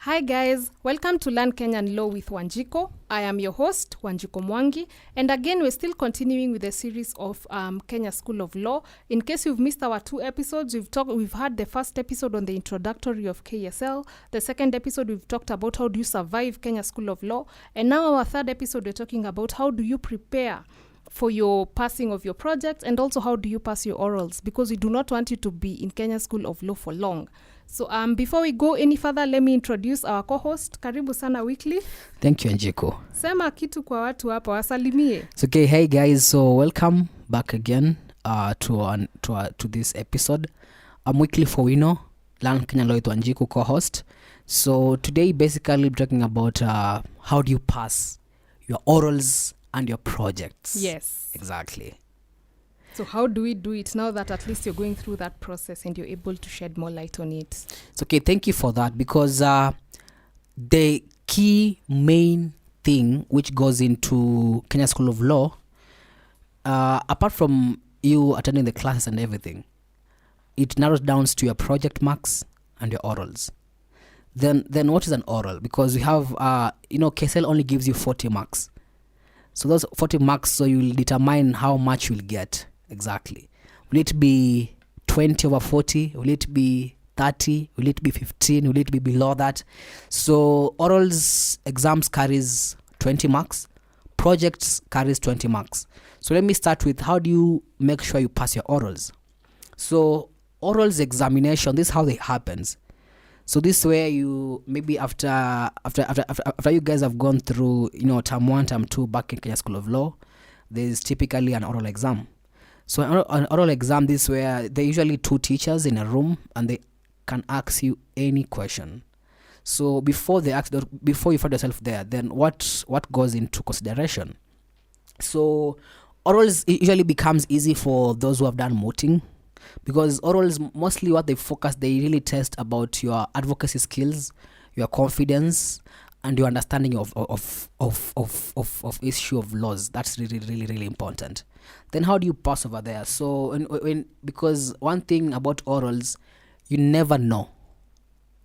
Hi guys, welcome to Learn Kenyan Law with Wanjiku. I am your host, Wanjiku Mwangi, and again we're still continuing with the series of Kenya School of Law. In case you've missed our 2 episodes, we've had the first episode on the introductory of KSL, the second episode we've talked about how do you survive Kenya School of Law, and now our third episode we're talking about how do you prepare for your passing of your projects, and also how do you pass your orals, because we do not want you to be in Kenya School of Law for long. So before we go any further, let me introduce our co-host. Karibu sana Weekly. Thank you, Wanjiku. Sema kitu kwa watu hapa, wasalimie. It's okay. Hey guys, so welcome back again to this episode. I'm Weekly for Wino, Learn Kenyan Law with Wanjiku co-host. So today basically we're talking about how do you pass your orals and your projects. Yes. Exactly. So how do we do it now that at least you're going through that process and you're able to shed more light on it? It's okay. Thank you for that, because the key main thing which goes into Kenya School of Law, apart from you attending the classes and everything, it narrows down to your project marks and your orals. Then what is an oral? Because we have, KSL only gives you 40 marks. So those 40 marks, so you'll determine how much you'll get. Exactly. Will it be 20 over 40? Will it be 30? Will it be 15? Will it be below that? So orals exams carries 20 marks. Projects carries 20 marks. So let me start with how do you make sure you pass your orals. So orals examination, this is how it happens. So this way you maybe after you guys have gone through term 1, term 2 back in Kenya School of Law, there's typically an oral exam. So an oral exam, this is where there are usually 2 teachers in a room and they can ask you any question. So before you find yourself there, then what goes into consideration? So orals usually becomes easy for those who have done mooting, because orals mostly what they really test about your advocacy skills, your confidence, and your understanding of issue of laws. That's really important. Then how do you pass over there? So because one thing about orals, you never know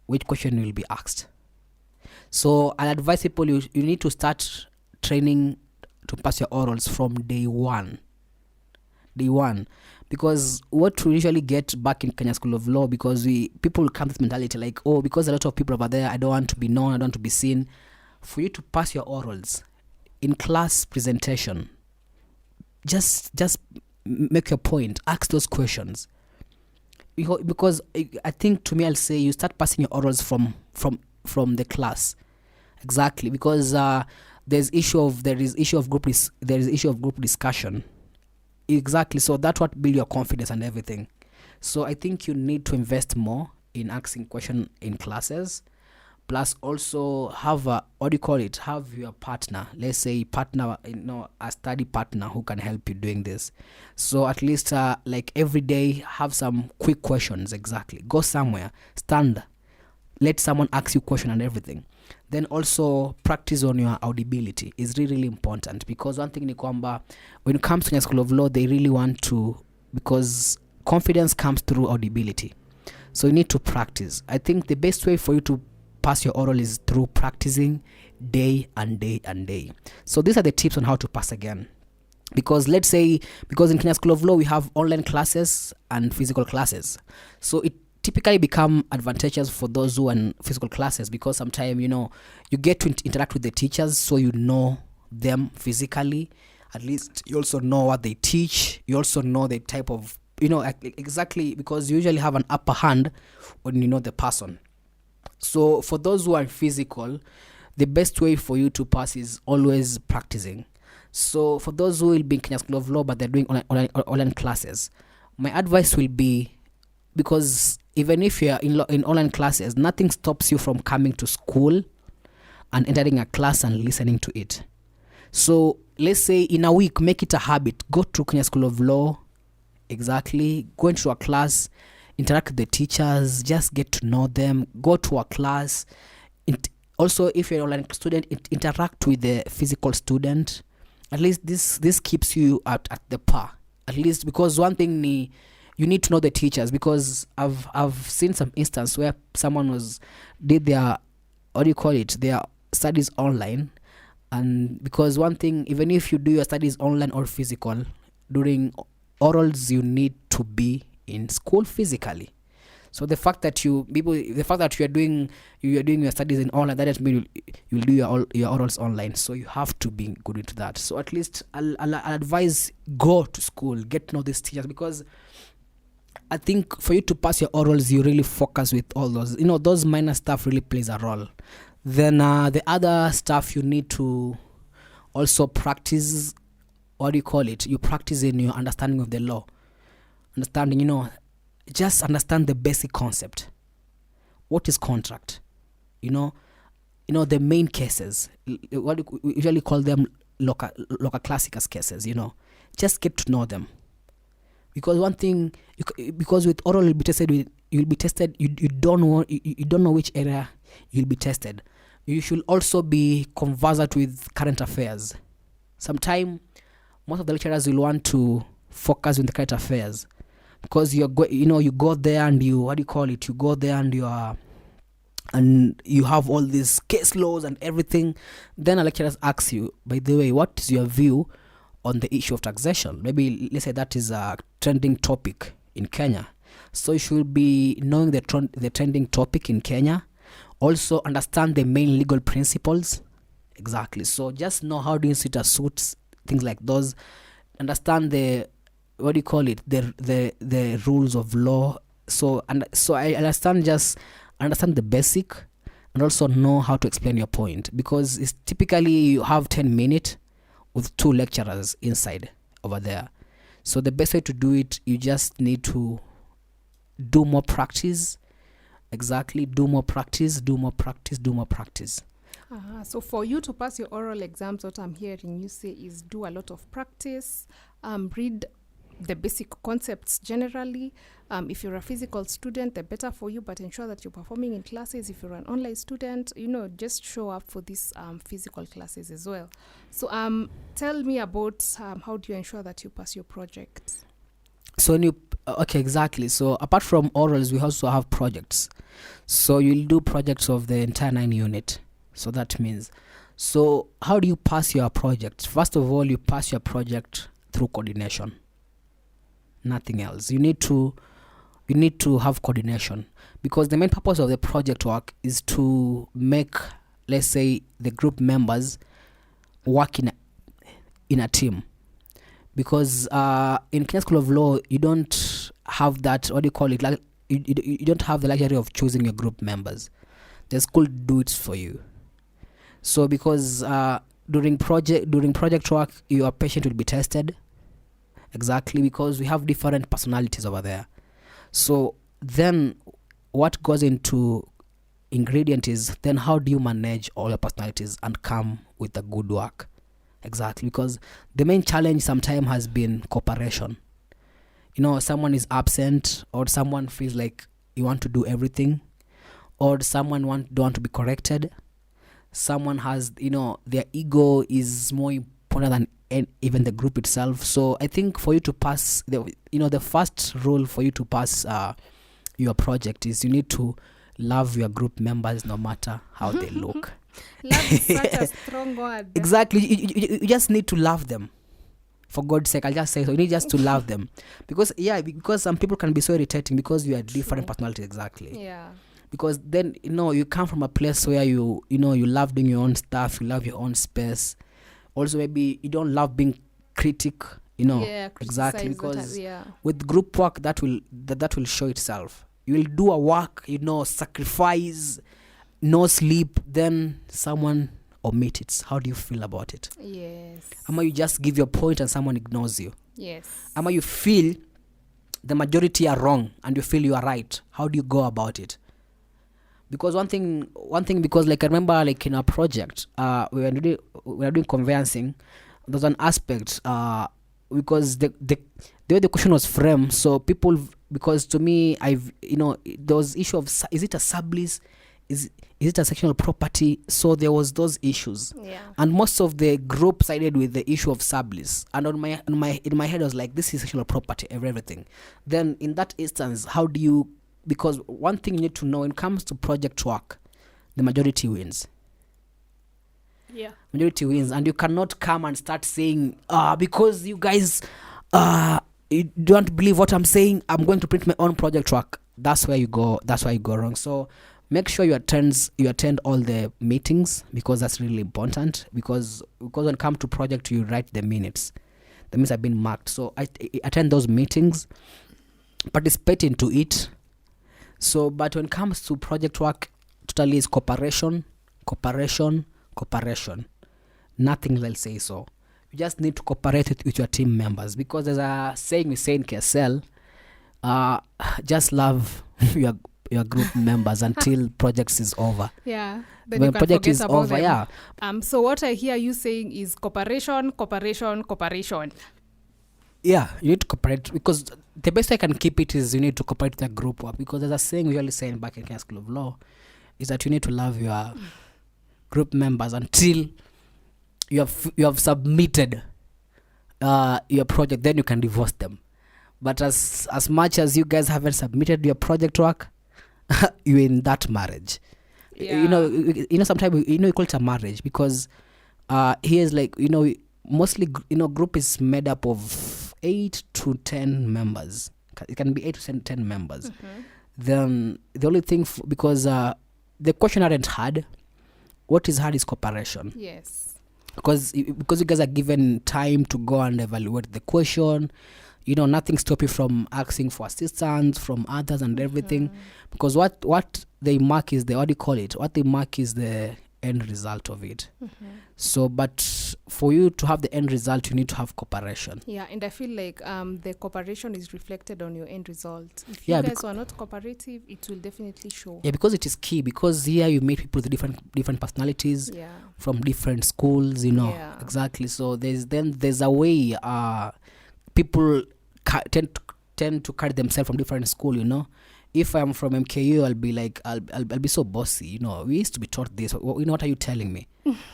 which question you will be asked. So I advise people you need to start training to pass your orals from day one. Because what we usually get back in Kenya School of Law, because people come with this mentality like, oh, because a lot of people over there, I don't want to be known, I don't want to be seen. For you to pass your orals in class presentation, just make your point, ask those questions. Because I think, to me, I'll say you start passing your orals from the class. Exactly, because there is issue of group discussion. Exactly, so that's what build your confidence and everything. So I think you need to invest more in asking questions in classes, plus also have have your partner, let's say a study partner who can help you doing this. So at least like every day have some quick questions. Exactly, go somewhere, stand, let someone ask you question and everything. Then also practice on your audibility is really important, because one thing ni kwamba when it comes to the School of Law, they really want to, because confidence comes through audibility. So you need to practice. I think the best way for you to pass your oral is through practicing day and day. So these are the tips on how to pass again. Because let's say, because in Kenya School of Law we have online classes and physical classes. So it typically become advantageous for those who are in physical classes, because sometimes you get to interact with the teachers, so you know them physically. At least you also know what they teach. You also know the type of exactly, because you usually have an upper hand when you know the person. So for those who are physical, the best way for you to pass is always practicing. So for those who will be in Kenya School of Law but they're doing online classes, my advice will be, because even if you're in online classes, nothing stops you from coming to school and entering a class and listening to it. So let's say in a week, make it a habit. Go to Kenya School of Law. Exactly. Go into a class, interact with the teachers, just get to know them. Go to a class. Also, if you're an online student, interact with the physical student. At least this keeps you at the par. At least, because one thing you need to know the teachers, because I've seen some instance where someone did their what do you call it, their studies online. And because one thing, even if you do your studies online or physical, during orals you need to be in school physically. So the fact that you are doing your studies in online, that doesn't mean you'll do your orals online. So you have to be good into that. So at least I'll advise, go to school, get to know these teachers, because I think for you to pass your orals, you really focus with all those. Those minor stuff really plays a role. Then the other stuff you need to also practice. What do you call it? You practice in your understanding of the law. Understanding, just understand the basic concept. What is contract? The main cases. What we usually call them local classicus cases. Just get to know them. Because one thing, because with oral you'll be tested. You don't know which area you'll be tested. You should also be conversant with current affairs. Sometimes most of the lecturers will want to focus on the current affairs, because you go there and you go there and you have all these case laws and everything. Then a lecturer asks you, by the way, what is your view on the issue of taxation? Maybe let's say that is a trending topic in Kenya. So you should be knowing the trending topic in Kenya. Also understand the main legal principles. Exactly. So just know how do you sit a suits, things like those. Understand the rules of law. So I understand the basic, and also know how to explain your point, because it's typically you have 10 minutes with 2 lecturers inside over there. So the best way to do it, you just need to do more practice. Exactly. Do more practice. So for you to pass your oral exams, what I'm hearing you say is do a lot of practice, read the basic concepts generally. If you're a physical student, the better for you, but ensure that you're performing in classes. If you're an online student, just show up for these physical classes as well. So tell me about how do you ensure that you pass your projects? So exactly. So apart from orals, we also have projects. So you'll do projects of the entire 9 unit. So that means, so how do you pass your project? First of all, you pass your project through coordination. Nothing else. You need to have coordination, because the main purpose of the project work is to make, let's say, the group members work in a team. Because in Kenya School of Law, you don't have that, what do you call it? Like, you don't have the luxury of choosing your group members. The school do it for you. So because during project work, your patient will be tested. Exactly, because we have different personalities over there. So then what goes into ingredient is then how do you manage all your personalities and come with a good work? Exactly, because the main challenge sometimes has been cooperation. Someone is absent, or someone feels like you want to do everything, or someone don't want to be corrected. Someone has, their ego is more important than even the group itself. So I think for you to pass, the first rule for you to pass your project is you need to love your group members no matter how they look. Love is such a strong word. Exactly. You just need to love them. For God's sake, I'll just say so. You need just to love them. Because some people can be so irritating because you are different personalities. Exactly. Yeah. Because then, you come from a place where you love doing your own stuff, you love your own space. Also, maybe you don't love being critic, Yeah, exactly, because yeah. with group work that will show itself. You will do a work, sacrifice, no sleep, then someone omit it. How do you feel about it? Yes. Ama you just give your point and someone ignores you. Yes. Ama you feel the majority are wrong and you feel you are right. How do you go about it? Because one thing, because like I remember, like in our project, we were doing conveyancing. There's an aspect because the way the question was framed, so people, because to me, there was issue of is it a sublease, is it a sectional property? So there was those issues, and most of the group sided with the issue of sublease. And in my head I was like, this is sectional property, everything. Then in that instance, how do you? Because one thing you need to know when it comes to project work, the majority wins. Yeah. Majority wins, and you cannot come and start saying, because you guys you don't believe what I'm saying, I'm going to print my own project work. That's where you go wrong. So make sure you attend all the meetings, because that's really important, because when it comes to project, you write the minutes. The minutes have been marked. So I attend those meetings, participate into it. So but when it comes to project work, totally is cooperation. Nothing else say so. You just need to cooperate with your team members, because there's a saying we say in KSL, just love your group members until projects is over. Yeah. Then When you can project forget is about over, them. yeah. So what I hear you saying is cooperation. Yeah, you need to cooperate, because the best I can keep it is you need to cooperate with the group work, because there's a saying we usually saying back in Kenya School of Law is that you need to love your group members until you have submitted your project, then you can divorce them. But as much as you guys haven't submitted your project work, you're in that marriage. Yeah. You know sometimes you call it a marriage, because here's like, mostly group is made up of 8 to 10 members. It can be 8 to 10 members. Then the only thing because the question aren't hard. What is hard is cooperation. Yes. Because you guys are given time to go and evaluate the question. Nothing stop you from asking for assistance from others and everything. Because what they mark is what they mark is the end result of it. So but for you to have the end result, you need to have cooperation. Yeah, and I feel like the cooperation is reflected on your end result. If Yeah, you guys are not cooperative, it will definitely show. Yeah, because it is key, because here you meet people with different personalities, Yeah. from different schools, Yeah. Exactly. So there's a way people tend to carry themselves from different school. If I'm from MKU, I'll be like I'll be so bossy. We used to be taught this. What are you telling me?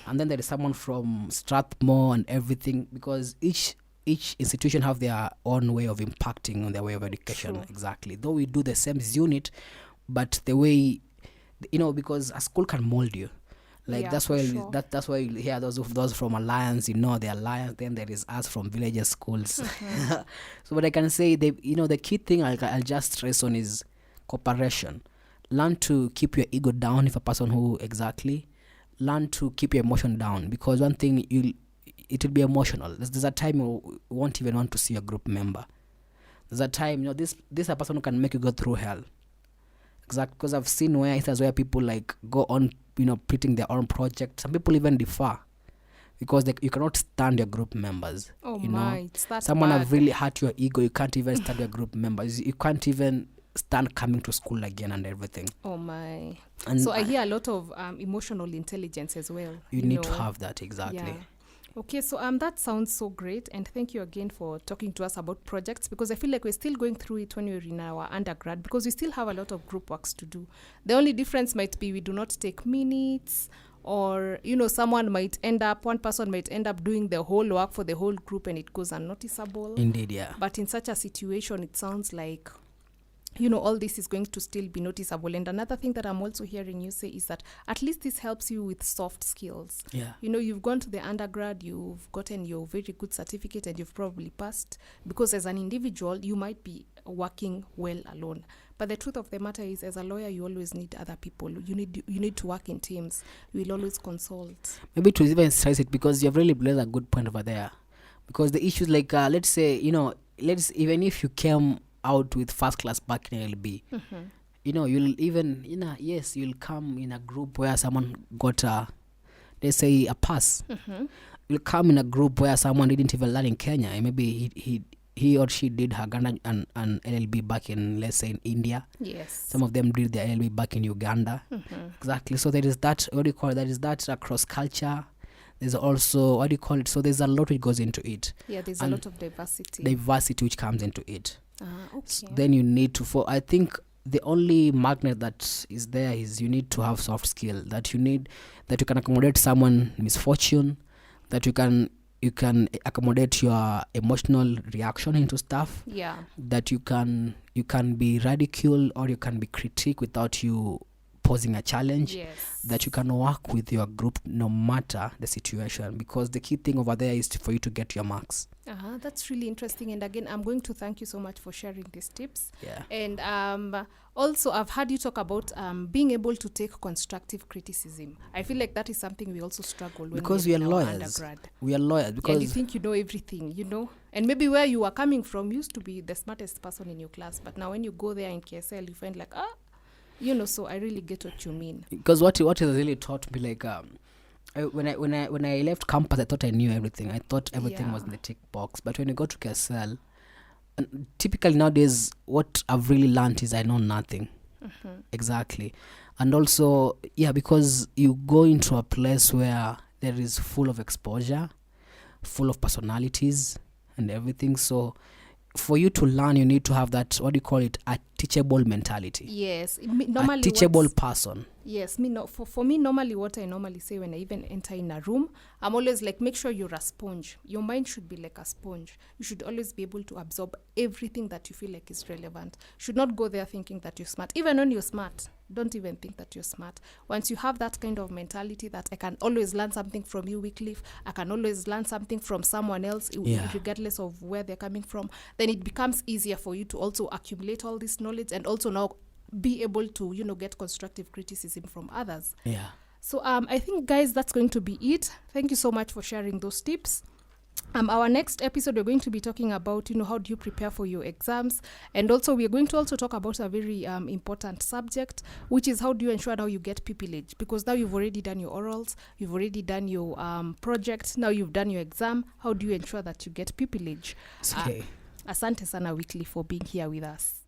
And then there is someone from Strathmore and everything, because each institution have their own way of impacting on their way of education. True. Exactly. Though we do the same unit, but the way, because a school can mold you. Like Yeah, that's for why sure. that's why you hear those from Alliance, the Alliance. Then there is us from villages schools. So what I can say, the key thing I'll just stress on is cooperation. Learn to keep your ego down if a person who learn to keep your emotion down, because one thing it will be emotional. There's a time you won't even want to see your group member. There's a time this is a person who can make you go through hell. Exactly, because I've seen where people like go on printing their own project. Some people even defer because you cannot stand your group members. Oh my, it's that someone bad. have really hurt your ego. You can't even stand your group members. You can't even stand coming to school again and everything. Oh my. And So I hear a lot of emotional intelligence as well. You need to have that, exactly. Yeah. Okay, so that sounds so great, and thank you again for talking to us about projects, because I feel like we're still going through it when we're in our undergrad, because we still have a lot of group works to do. The only difference might be we do not take minutes, or one person might end up doing the whole work for the whole group and it goes unnoticeable. Indeed, yeah. But in such a situation, it sounds like all this is going to still be noticeable. And another thing that I'm also hearing you say is that at least this helps you with soft skills. Yeah. You've gone to the undergrad, you've gotten your very good certificate, and you've probably passed, because as an individual, you might be working well alone. But the truth of the matter is, as a lawyer, you always need other people. You need to work in teams. You will always consult. Maybe to even stress it, because you've really raised a good point over there. Because the issues like, let's say, even if you came out with first class back in LB, you'll even you'll come in a group where someone got let's say a pass. You'll come in a group where someone didn't even learn in Kenya, and maybe he or she did her Ghana and LLB back in, let's say, in India. Yes. Some of them did their LLB back in Uganda. Exactly. So there is that, there is that cross culture. There's also, so there's a lot which goes into it. Yeah, there's a lot of diversity. Diversity which comes into it. Okay. So then you need to, I think the only magnet that is there is you need to have soft skill, that you can accommodate someone misfortune, that you can accommodate your emotional reaction into stuff. Yeah. That you can be ridiculed or you can be critique without you posing a challenge, Yes. that you can work with your group no matter the situation, because the key thing over there is for you to get your marks. That's really interesting. And again, I'm going to thank you so much for sharing these tips. Yeah. And also, I've heard you talk about being able to take constructive criticism. I feel like that is something we also struggle with Because we are lawyers. We are lawyers because and you think you know everything, and maybe where you are coming from used to be the smartest person in your class, but now when you go there in KSL, you find like so I really get what you mean. Because what it has really taught me, like when I left campus, I thought I knew everything. I thought everything was in the tick box. But when you go to KSL, typically nowadays, what I've really learned is I know nothing. Exactly. And also, because you go into a place where there is full of exposure, full of personalities and everything. So for you to learn, you need to have that, what do you call it, a teachable mentality. Yes. Normally a teachable person. Yes. For me, normally what I normally say when I even enter in a room, I'm always like, make sure you're a sponge. Your mind should be like a sponge. You should always be able to absorb everything that you feel like is relevant. You should not go there thinking that you're smart. Even when you're smart, don't even think that you're smart. Once you have that kind of mentality that I can always learn something from you, Wycliffe, I can always learn something from someone else, regardless of where they're coming from, then it becomes easier for you to also accumulate all this knowledge and also now be able to, get constructive criticism from others. Yeah. So I think, guys, that's going to be it. Thank you so much for sharing those tips. Our next episode, we're going to be talking about, how do you prepare for your exams? And also, we're going to also talk about a very important subject, which is how do you ensure now you get pupillage? Because now you've already done your orals, you've already done your project, now you've done your exam. How do you ensure that you get pupillage? Okay. Asante sana, Wycliffe, for being here with us.